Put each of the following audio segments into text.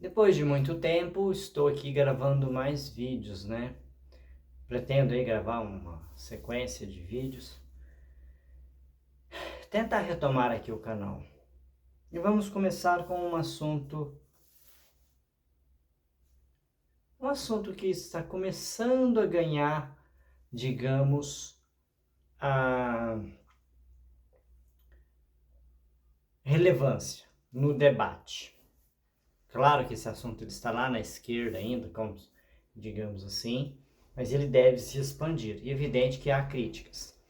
Depois de muito tempo, estou aqui gravando mais vídeos, né? Pretendo aí gravar uma sequência de vídeos. Tentar retomar aqui o canal. E vamos começar com um assunto que está começando a ganhar, digamos, a relevância no debate. Claro que esse assunto ele está lá na esquerda ainda, como, digamos assim, mas ele deve se expandir. E é evidente que há críticas.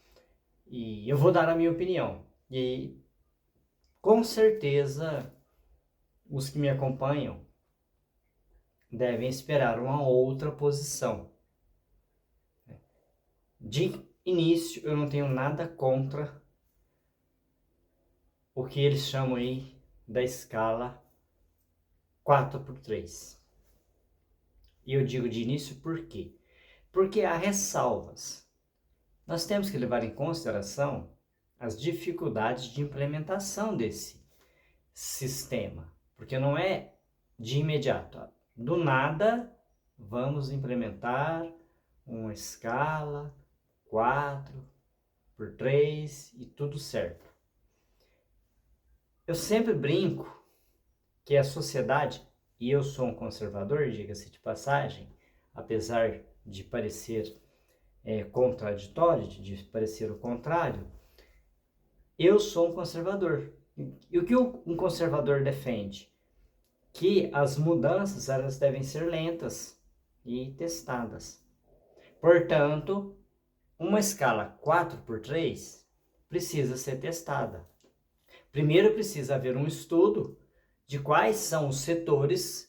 E eu vou dar a minha opinião. E com certeza os que me acompanham devem esperar uma outra posição. De início, eu não tenho nada contra o que eles chamam aí da escala 4x3. E eu digo de início por quê? Porque há ressalvas. Nós temos que levar em consideração as dificuldades de implementação desse sistema, porque não é de imediato. Do nada, vamos implementar uma escala 4x3 e tudo certo. Eu sempre brinco que a sociedade, e eu sou um conservador, diga-se de passagem, apesar de parecer contraditório, de parecer o contrário, eu sou um conservador. E o que um conservador defende? Que as mudanças elas devem ser lentas e testadas. Portanto, uma escala 4x3 precisa ser testada. Primeiro precisa haver um estudo de quais são os setores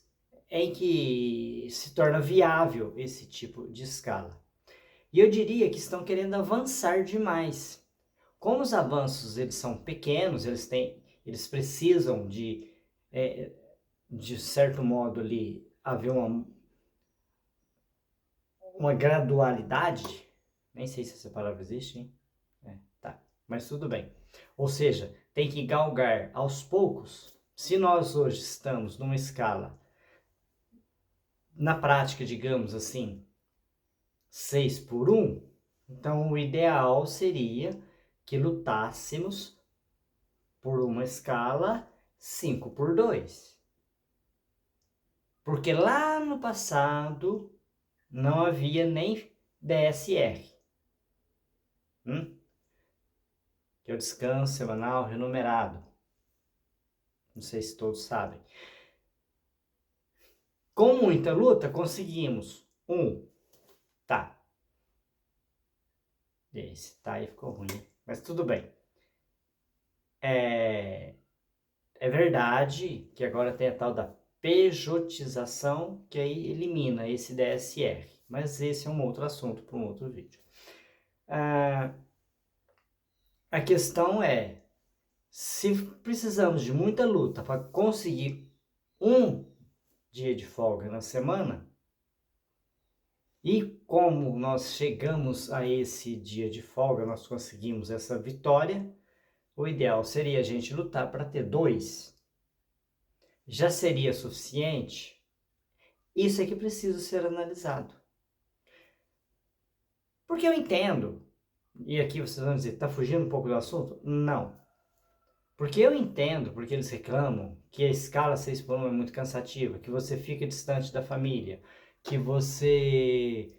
em que se torna viável esse tipo de escala. E eu diria que estão querendo avançar demais. Como os avanços eles são pequenos, eles precisam de certo modo ali haver uma gradualidade, nem sei se essa palavra existe, hein? Tá, mas tudo bem. Ou seja, tem que galgar aos poucos. Se nós hoje estamos numa escala, na prática, digamos assim, 6x1, então o ideal seria que lutássemos por uma escala 5x2. Porque lá no passado não havia nem DSR. Que é o descanso semanal remunerado. Não sei se todos sabem. Com muita luta, conseguimos tá. Esse tá aí ficou ruim, mas tudo bem. É verdade que agora tem a tal da pejotização, que aí elimina esse DSR. Mas esse é um outro assunto para um outro vídeo. A questão é, se precisamos de muita luta para conseguir um dia de folga na semana, e como nós chegamos a esse dia de folga, nós conseguimos essa vitória, o ideal seria a gente lutar para ter 2. Já seria suficiente? Isso é que precisa ser analisado. Porque eu entendo, e aqui vocês vão dizer, está fugindo um pouco do assunto? Não. Porque eu entendo, porque eles reclamam que a escala 6x1 é muito cansativa, que você fica distante da família, que você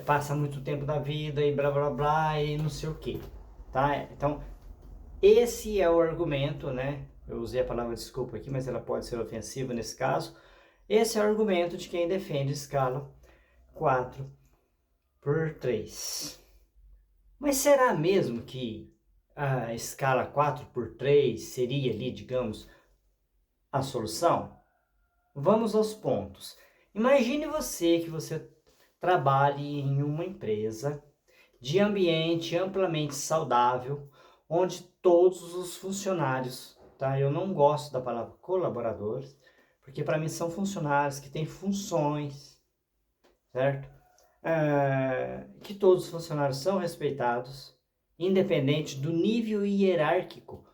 passa muito tempo da vida e blá blá blá e não sei o que, tá? Então, esse é o argumento, né? Eu usei a palavra desculpa aqui, mas ela pode ser ofensiva nesse caso. Esse é o argumento de quem defende escala 4x3. Mas será mesmo que a escala 4x3 seria ali, digamos, a solução? Vamos aos pontos. Imagine que você trabalhe em uma empresa de ambiente amplamente saudável, onde todos os funcionários, tá? Eu não gosto da palavra colaboradores, porque para mim são funcionários que têm funções, certo? Que todos os funcionários são respeitados, independente do nível hierárquico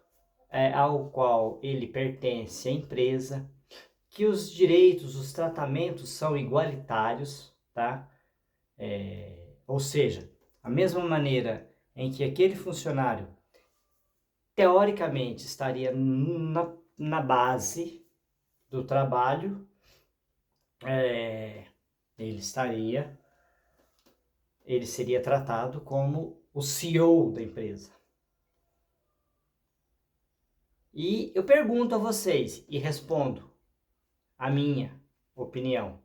ao qual ele pertence à empresa, que os direitos, os tratamentos são igualitários, tá? Ou seja, a mesma maneira em que aquele funcionário teoricamente estaria na base do trabalho, ele seria tratado como o CEO da empresa. E eu pergunto a vocês e respondo a minha opinião.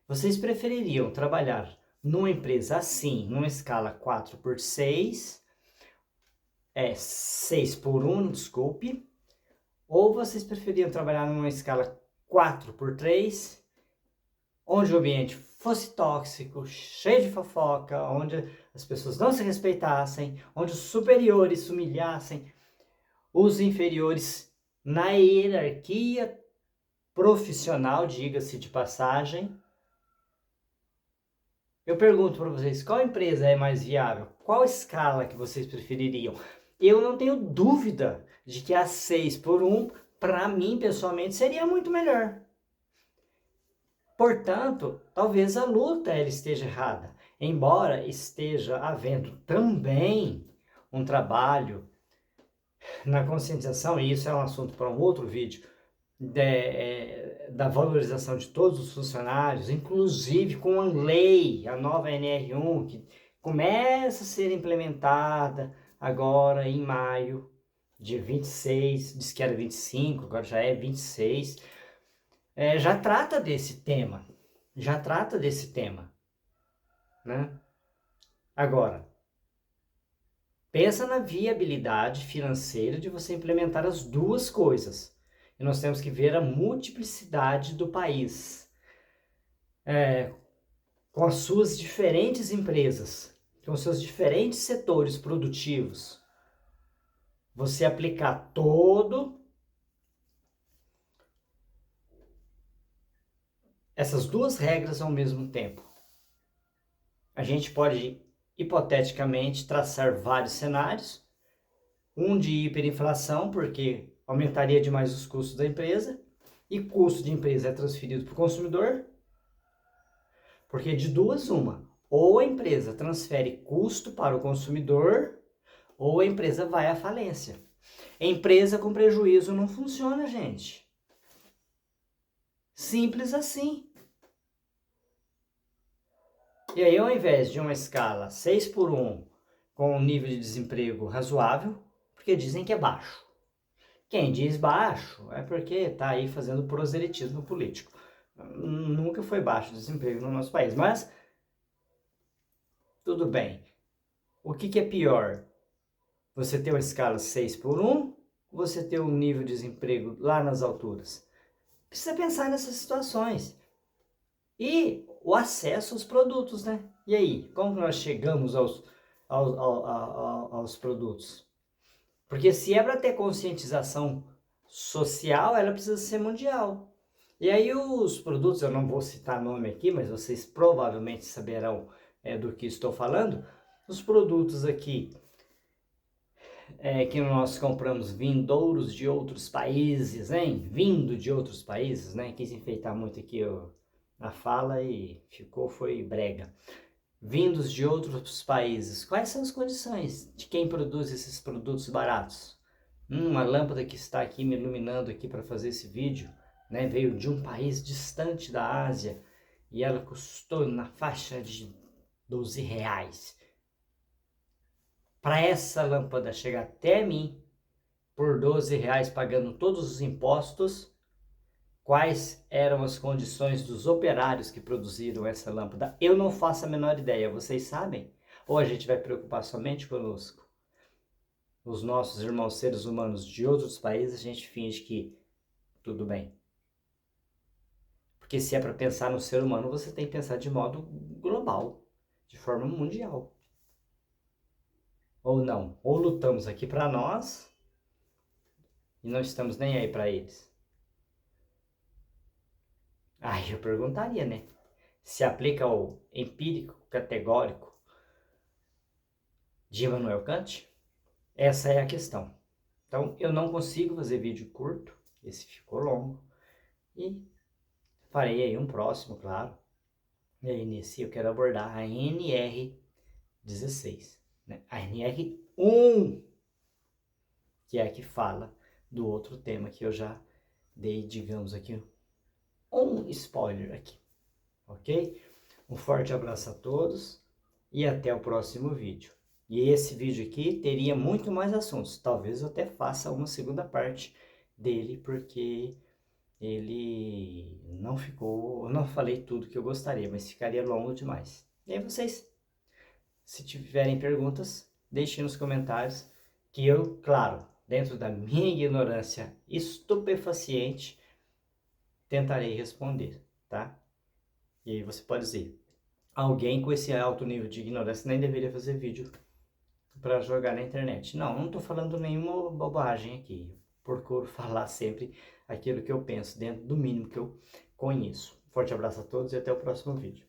Vocês prefeririam trabalhar numa empresa assim, numa escala 4x6, 6x1, desculpe, ou vocês preferiam trabalhar numa escala 4x3, onde o ambiente fosse tóxico, cheio de fofoca, onde as pessoas não se respeitassem, onde os superiores humilhassem os inferiores na hierarquia profissional, diga-se de passagem. Eu pergunto para vocês, qual empresa é mais viável? Qual escala que vocês prefeririam? Eu não tenho dúvida de que a 6x1, para mim, pessoalmente, seria muito melhor. Portanto, talvez a luta ela esteja errada. Embora esteja havendo também um trabalho na conscientização, e isso é um assunto para um outro vídeo, da valorização de todos os funcionários, inclusive com a lei, a nova NR1, que começa a ser implementada agora em maio, dia 26, disse que era 25, agora já é 26, já trata desse tema, né? Agora, pensa na viabilidade financeira de você implementar as duas coisas. E nós temos que ver a multiplicidade do país, com as suas diferentes empresas, com os seus diferentes setores produtivos. Você aplicar essas duas regras ao mesmo tempo. A gente pode, hipoteticamente, traçar vários cenários. Um de hiperinflação, porque aumentaria demais os custos da empresa, e custo de empresa é transferido para o consumidor, porque de duas uma, ou a empresa transfere custo para o consumidor, ou a empresa vai à falência. Empresa com prejuízo não funciona, gente. Simples assim. E aí, ao invés de uma escala 6x1 com um nível de desemprego razoável, porque dizem que é baixo. Quem diz baixo é porque está aí fazendo proselitismo político. Nunca foi baixo o desemprego no nosso país, mas tudo bem. O que é pior? Você ter uma escala 6x1, você ter um nível de desemprego lá nas alturas. Precisa pensar nessas situações. E o acesso aos produtos, né? E aí, como nós chegamos aos produtos? Porque se é para ter conscientização social, ela precisa ser mundial. E aí os produtos, eu não vou citar nome aqui, mas vocês provavelmente saberão do que estou falando. Os produtos aqui que nós compramos vindouros de outros países, hein? Vindo de outros países, né? Quis enfeitar muito aqui a fala e foi brega. Vindos de outros países. Quais são as condições de quem produz esses produtos baratos? Uma lâmpada que está aqui me iluminando aqui para fazer esse vídeo, né? Veio de um país distante da Ásia e ela custou na faixa de 12 reais. Para essa lâmpada chegar até mim por 12 reais, pagando todos os impostos, quais eram as condições dos operários que produziram essa lâmpada? Eu não faço a menor ideia, vocês sabem? Ou a gente vai preocupar somente conosco? Os nossos irmãos seres humanos de outros países, a gente finge que tudo bem. Porque se é para pensar no ser humano, você tem que pensar de modo global, de forma mundial. Ou não, ou lutamos aqui para nós e não estamos nem aí para eles. Aí eu perguntaria, né? Se aplica ao empírico categórico de Immanuel Kant? Essa é a questão. Então, eu não consigo fazer vídeo curto, esse ficou longo, e farei aí um próximo, claro. E aí, nesse eu quero abordar a NR16, né? A NR1, que é a que fala do outro tema que eu já dei, digamos aqui, um spoiler aqui, ok? Um forte abraço a todos e até o próximo vídeo. E esse vídeo aqui teria muito mais assuntos, talvez eu até faça uma segunda parte dele, porque ele não ficou, eu não falei tudo que eu gostaria, mas ficaria longo demais. E aí vocês, se tiverem perguntas, deixem nos comentários, que eu, claro, dentro da minha ignorância estupefaciente, tentarei responder, tá? E aí você pode dizer, alguém com esse alto nível de ignorância nem deveria fazer vídeo para jogar na internet. Não, não estou falando nenhuma bobagem aqui. Eu procuro falar sempre aquilo que eu penso, dentro do mínimo que eu conheço. Forte abraço a todos e até o próximo vídeo.